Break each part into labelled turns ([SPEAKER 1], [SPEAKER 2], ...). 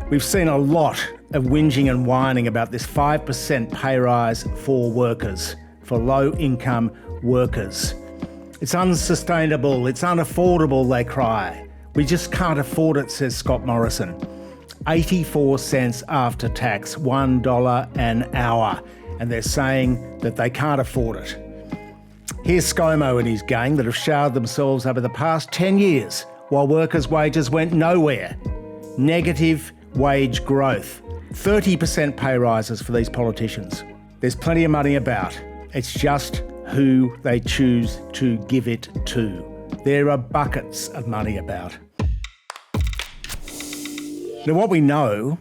[SPEAKER 1] We've seen a lot of whinging and whining about this 5% pay rise for workers, for low-income workers. It's unsustainable, it's unaffordable, they cry. We just can't afford it, says Scott Morrison. 84 cents after tax, $1 an hour, and they're saying that they can't afford it. Here's ScoMo and his gang that have showered themselves over the past 10 years while workers' wages went nowhere. Negative wage growth. 30% pay rises for these politicians. There's plenty of money about. It's just who they choose to give it to. There are buckets of money about. Now, what we know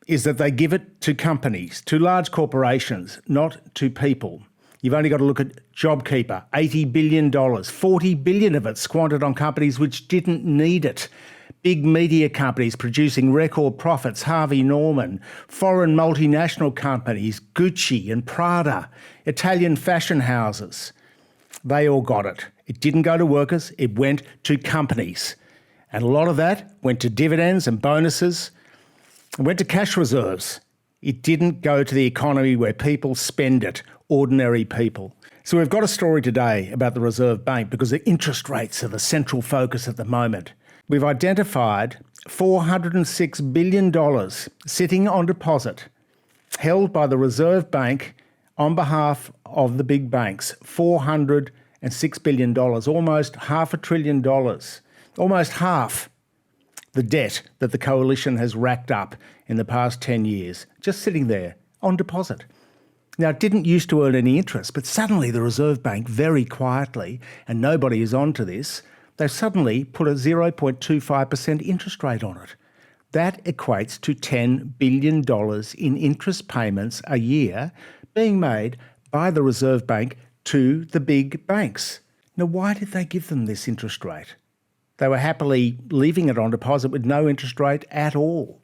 [SPEAKER 1] is that they give it to companies, to large corporations, not to people. You've only got to look at JobKeeper, $80 billion, $40 billion of it squandered on companies which didn't need it. Big media companies producing record profits, Harvey Norman, foreign multinational companies, Gucci and Prada, Italian fashion houses. They all got it. It didn't go to workers, it went to companies. And a lot of that went to dividends and bonuses. It went to cash reserves. It didn't go to the economy where people spend it, ordinary people. So we've got a story today about the Reserve Bank because the interest rates are the central focus at the moment. We've identified $406 billion sitting on deposit, held by the Reserve Bank on behalf of the big banks. $406 billion, almost $500 billion, almost half the debt that the coalition has racked up in the past 10 years, just sitting there on deposit. Now, it didn't used to earn any interest, but suddenly the Reserve Bank, very quietly, and nobody is on to this, they've suddenly put a 0.25% interest rate on it. That equates to $10 billion in interest payments a year being made by the Reserve Bank to the big banks. Now, why did they give them this interest rate? They were happily leaving it on deposit with no interest rate at all.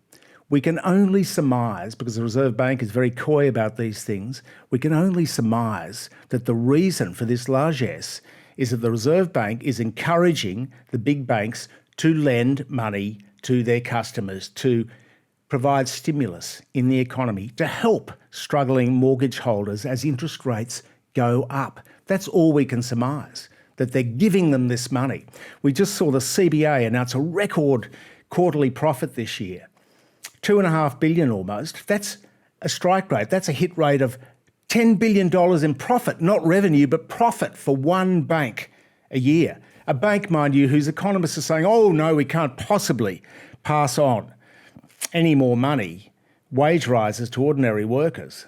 [SPEAKER 1] We can only surmise, because the Reserve Bank is very coy about these things, we can only surmise that the reason for this largesse is that the Reserve Bank is encouraging the big banks to lend money to their customers, to provide stimulus in the economy, to help struggling mortgage holders as interest rates go up. That's all we can surmise, that they're giving them this money. We just saw the CBA announce a record quarterly profit this year. $2.5 billion almost. That's a strike rate. That's a hit rate of $10 billion in profit, not revenue, but profit for one bank a year. A bank, mind you, whose economists are saying, oh no, we can't possibly pass on any more money, wage rises to ordinary workers.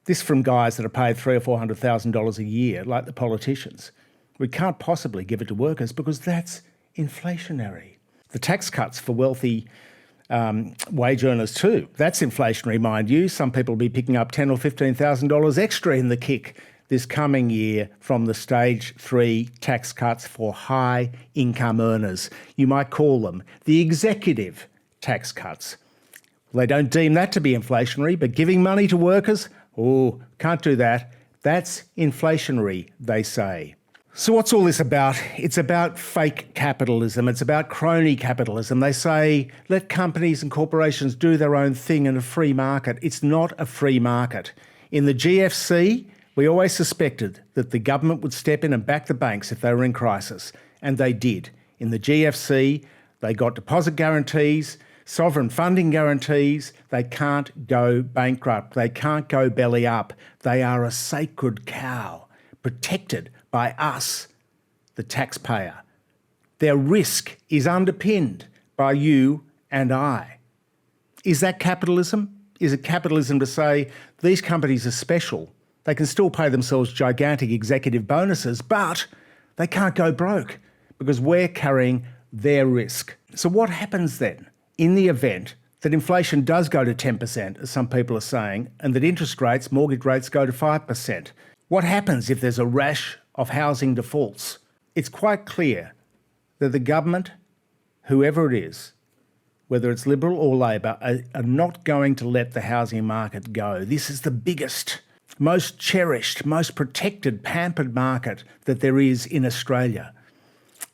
[SPEAKER 1] This from guys that are paid $300,000 or $400,000 a year, like the politicians. We can't possibly give it to workers because that's inflationary. The tax cuts for wealthy wage earners too. That's inflationary, mind you. Some people will be picking up $10,000 or $15,000 extra in the kick this coming year from the stage 3 tax cuts for high income earners. You might call them the executive tax cuts. Well, they don't deem that to be inflationary, but giving money to workers, oh, can't do that. That's inflationary, they say. So what's all this about? It's about fake capitalism. It's about crony capitalism. They say, let companies and corporations do their own thing in a free market. It's not a free market. In the GFC, we always suspected that the government would step in and back the banks if they were in crisis, and they did. In the GFC, they got deposit guarantees, sovereign funding guarantees. They can't go bankrupt. They can't go belly up. They are a sacred cow, protected by us, the taxpayer. Their risk is underpinned by you and I. Is that capitalism? Is it capitalism to say these companies are special? They can still pay themselves gigantic executive bonuses, but they can't go broke because we're carrying their risk. So what happens then in the event that inflation does go to 10%, as some people are saying, and that interest rates, mortgage rates, go to 5%? What happens if there's a rash of housing defaults? It's quite clear that the government, whoever it is, whether it's Liberal or Labor, are not going to let the housing market go. This is the biggest, most cherished, most protected, pampered market that there is in Australia,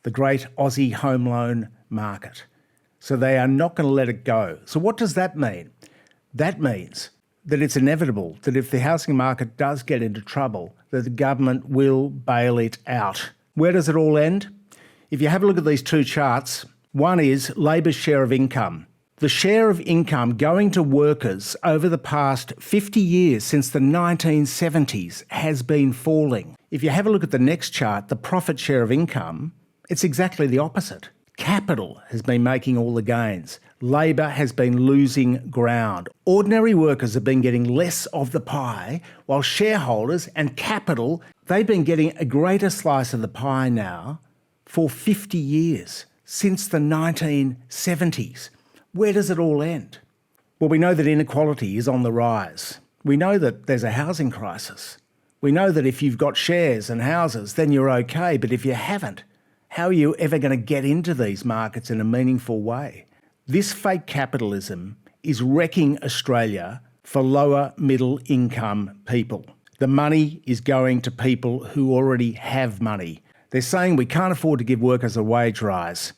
[SPEAKER 1] the great Aussie home loan market. So they are not going to let it go. So what does that mean? That means that it's inevitable that if the housing market does get into trouble, that the government will bail it out. Where does it all end? If you have a look at these two charts, one is Labor's share of income. The share of income going to workers over the past 50 years since the 1970s has been falling. If you have a look at the next chart, the profit share of income, it's exactly the opposite. Capital has been making all the gains. Labor has been losing ground. Ordinary workers have been getting less of the pie, while shareholders and capital, they've been getting a greater slice of the pie now for 50 years, since the 1970s. Where does it all end? Well, we know that inequality is on the rise. We know that there's a housing crisis. We know that if you've got shares and houses, then you're okay. But if you haven't, how are you ever going to get into these markets in a meaningful way? This fake capitalism is wrecking Australia for lower middle income people. The money is going to people who already have money. They're saying we can't afford to give workers a wage rise.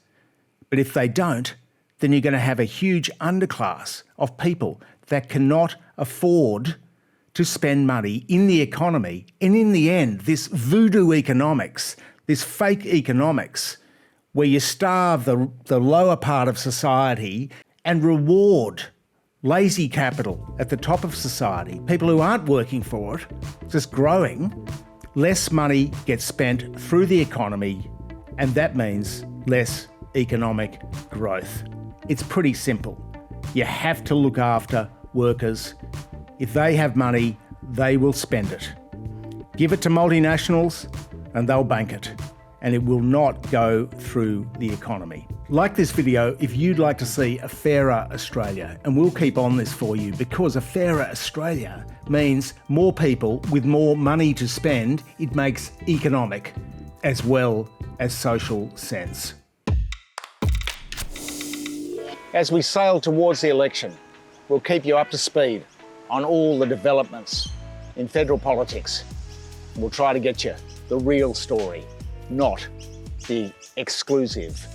[SPEAKER 1] But if they don't, then you're going to have a huge underclass of people that cannot afford to spend money in the economy. And in the end, this voodoo economics, this fake economics, where you starve the lower part of society and reward lazy capital at the top of society, people who aren't working for it, just growing, less money gets spent through the economy, and that means less economic growth. It's pretty simple. You have to look after workers. If they have money, they will spend it. Give it to multinationals and they'll bank it, and it will not go through the economy. Like this video if you'd like to see a fairer Australia, and we'll keep on this for you, because a fairer Australia means more people with more money to spend. It makes economic as well as social sense. As we sail towards the election, we'll keep you up to speed on all the developments in federal politics. We'll try to get you the real story, not the exclusive